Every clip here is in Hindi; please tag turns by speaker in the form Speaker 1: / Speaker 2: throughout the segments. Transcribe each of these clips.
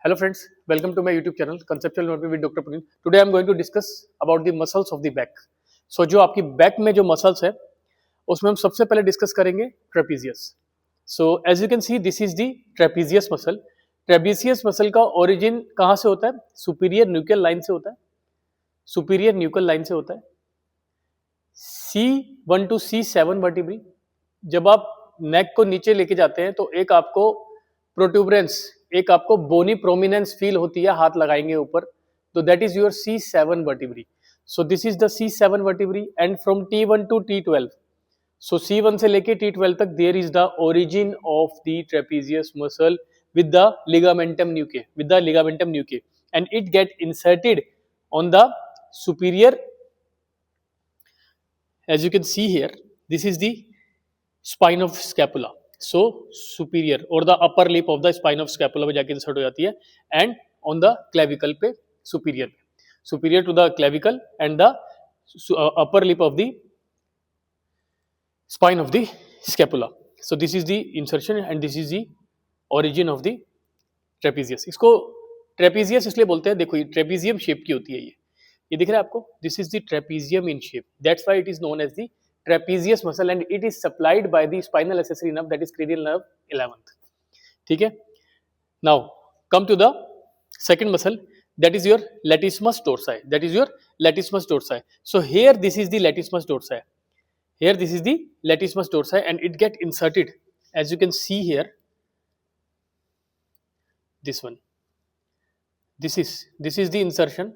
Speaker 1: Hello friends, welcome to my YouTube channel Conceptual Neurology with Dr. Puneet. Today I am going to discuss about the muscles of the back. So जो आपकी बैक में जो मसल्स है उसमें हम सबसे पहले डिस्कस करेंगे trapezius. So as you can see this is the trapezius muscle. Trapezius muscle का ओरिजिन कहाँ से होता है? सुपीरियर न्यूक्लियर लाइन से होता है. सुपीरियर न्यूक्लियर लाइन से होता है. C1 to C7 vertebrae. जब आप नेक को नीचे लेके जाते हैं तो एक आपको प्रोट्यूबरेंस, एक आपको बोनी प्रोमिनेंस फील होती है, हाथ लगाएंगे ऊपर, तो that is your C7 vertebrae. So this is the C7 vertebrae and from T1 to T12. सो C1 से लेके T12 तक there is the origin of the trapezius muscle with the ligamentum nuchae and it get inserted on the superior, as you can see here, this is the spine of scapula. So superior or the upper lip of the spine of scapula में जाके इंसर्ट हो जाती है and on the clavicle पे superior to the clavicle and the upper lip of the spine of the scapula. So this is the insertion and this is the origin of the trapezius. इसको trapezius इसलिए बोलते हैं, देखो ये trapezium shape की होती है, ये दिख रहा है आपको, this is the trapezium in shape, that's why it is known as the trapezius muscle and it is supplied by the spinal accessory nerve, that is cranial nerve 11th. ठीक है. Now come to the second muscle, that is your latissimus dorsi. So here this is the latissimus dorsi, and it get inserted, as you can see here, this one, this is the insertion.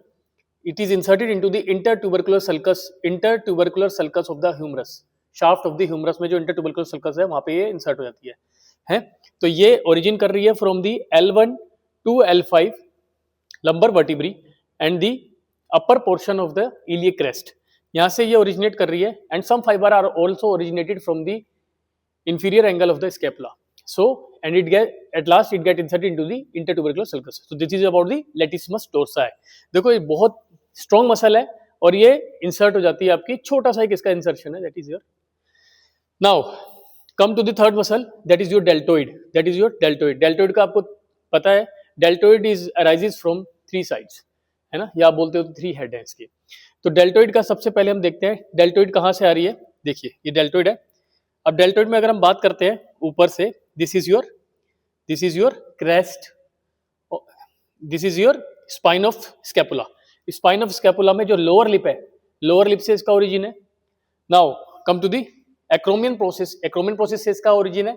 Speaker 1: It is inserted into the intertubercular sulcus of the humerus, shaft of the humerus में जो intertubercular sulcus है वहाँ पे ये insert हो जाती है. तो ये origin कर रही है from the L1 to L5 lumbar vertebrae and the upper portion of the iliac crest. यहाँ से ये originate कर रही है and some fiber are also originated from the inferior angle of the scapula. So and at last it get inserted into the intertubercular sulcus. So this is about the latissimus dorsi. देखो ये बहुत स्ट्रॉन्ग मसल है और ये इंसर्ट हो जाती है आपकी, छोटा सा एक इसका इंसर्शन है, that is your. Now come to the third muscle, that is your deltoid. Deltoid का आपको पता है, deltoid is arises from 3 sides, है ना, या आप बोलते हो 3 हेड है इसके. तो डेल्टोइड का सबसे पहले हम देखते हैं डेल्टोइड कहाँ से आ रही है. देखिए ये डेल्टोइड है. अब डेल्टोइड में अगर हम बात करते हैं ऊपर से, this is your crest, this is your spine of scapula. Spine of scapula में जो लोअर लिप है, लोअर लिप से इसका ओरिजिन है. Now come to the acromion process से इसका ओरिजिन है.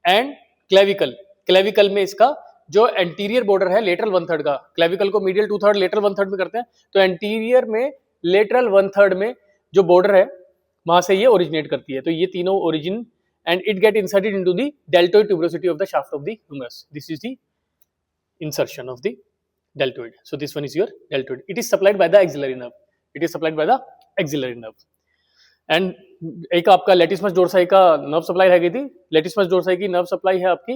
Speaker 1: एंड क्लेविकल में इसका जो एंटीरियर बॉर्डर है लेटरल 1/3 का, क्लेविकल को मीडियल 2/3 लेटरल 1/3 में करते हैं, तो एंटीरियर में लेटरल 1/3 में जो बॉर्डर है वहां से ये ओरिजिनेट करती है. तो ये तीनों origin and it get inserted into the deltoid tuberosity of the shaft of the humerus. This is the insertion of the deltoid. So this one is your deltoid. It is supplied by the axillary nerve. And एक आपका latissimus dorsi का nerve supply है गई थी. latissimus dorsi की nerve supply है आपकी,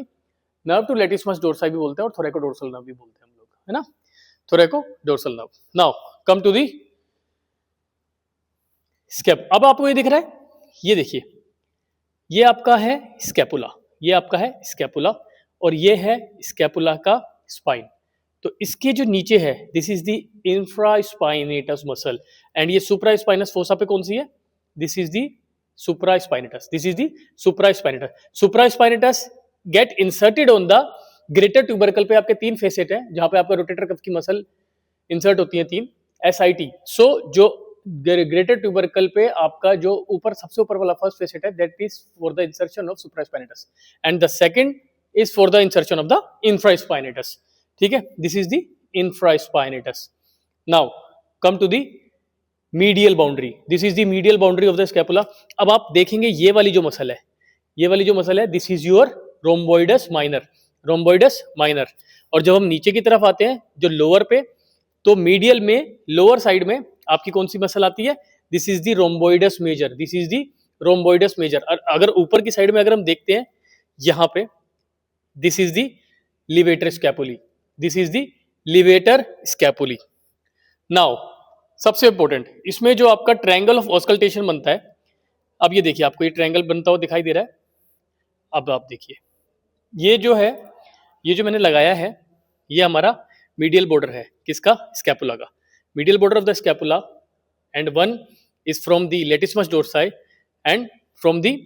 Speaker 1: nerve to latissimus dorsi भी बोलते हैं और thoracodorsal nerve भी बोलते हैं हम लोग, है ना, thoracodorsal nerve. Now come to the scap. अब आपको ये दिख रहा है, ये देखिए, ये आपका है स्कैपुला, और ये है स्कैपुला का स्पाइन. तो इसके जो नीचे है, this is the infraspinatus muscle, and ये सुप्रास्पाइनस फोसा पे कौन सी है, this is the supraspinatus. Supraspinatus get inserted on the greater tubercle पे. आपके 3 फेसेट है जहां पे आपका रोटेटर कफ की मसल इंसर्ट होती है, 3 SIT. सो जो ग्रेटर ट्यूबरकल पे आपका जो ऊपर सबसे ऊपर वाला फर्स्ट फेसेट है, that is for the insertion of supraspinatus and the second is for the insertion of the infraspinatus. ठीक है, this is the infraspinatus. Now come to the medial boundary. This is the medial boundary of the scapula. अब आप देखेंगे ये वाली जो मसल है, this is your rhomboideus minor. और जब हम नीचे की तरफ आते हैं जो लोअर पे, तो मीडियल में लोअर साइड में आपकी कौन सी मसल आती है, this is the rhomboideus major. और अगर ऊपर की साइड में अगर हम देखते हैं यहां पे, this is the levator स्कैपुली. Now सबसे इंपॉर्टेंट, इसमें जो आपका ट्रायंगल ऑफ ऑस्कल्टेशन बनता है, अब ये देखिए आपको ये ट्रायंगल बनता हुआ दिखाई दे रहा है. अब आप देखिए ये जो मैंने लगाया है, ये हमारा मीडियल बॉर्डर है किसका, स्कैपुला का, medial border of the scapula, and one is from the latissimus डोर्साई and from the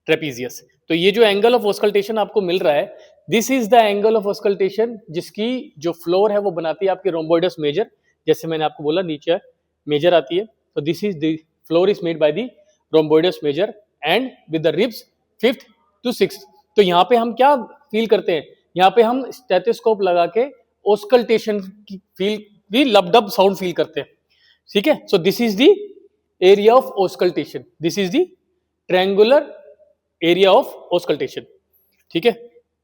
Speaker 1: trapezius. तो ये जो एंगल ऑफ ऑस्कल्टेशन आपको मिल रहा है, this is the angle of auscultation जिसकी जो फ्लोर है वो बनाती है आपकी रोम्बोइडस मेजर, जैसे मैंने आपको बोला नीचे मेजर आती है, तो this is the floor is made by the rhomboideus major and with the ribs 5th to 6th। तो यहाँ पे हम क्या फील करते हैं, यहाँ पे हम स्टेथोस्कोप लगा के ऑस्कल्टेशन की फील भी लबडब साउंड फील करते हैं, ठीक है। सो this is the area of auscultation, this is the triangular area of auscultation, ठीक है।